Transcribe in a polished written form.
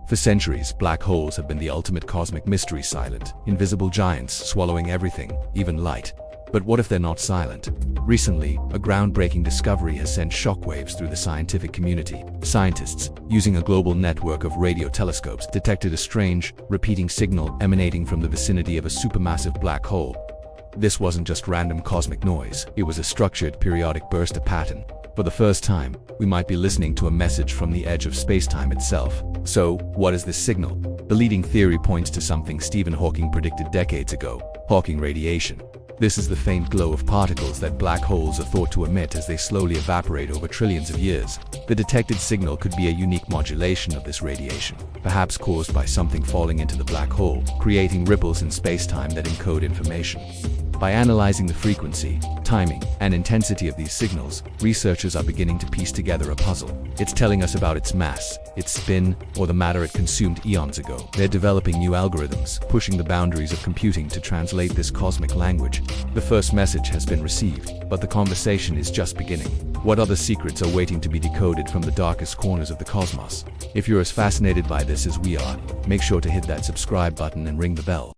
For centuries, black holes have been the ultimate cosmic mystery, silent, invisible giants swallowing everything, even light. But what if they're not silent? Recently, a groundbreaking discovery has sent shockwaves through the scientific community. Scientists, using a global network of radio telescopes, detected a strange, repeating signal emanating from the vicinity of a supermassive black hole. This wasn't just random cosmic noise, it was a structured, periodic burst, a pattern. For the first time, we might be listening to a message from the edge of space-time itself. So, what is this signal? The leading theory points to something Stephen Hawking predicted decades ago: Hawking radiation. This is the faint glow of particles that black holes are thought to emit as they slowly evaporate over trillions of years. The detected signal could be a unique modulation of this radiation, perhaps caused by something falling into the black hole, creating ripples in space-time that encode information. By analyzing the frequency, timing, and intensity of these signals, researchers are beginning to piece together a puzzle. It's telling us about its mass, its spin, or the matter it consumed eons ago. They're developing new algorithms, pushing the boundaries of computing to translate this cosmic language. The first message has been received, but the conversation is just beginning. What other secrets are waiting to be decoded from the darkest corners of the cosmos? If you're as fascinated by this as we are, make sure to hit that subscribe button and ring the bell.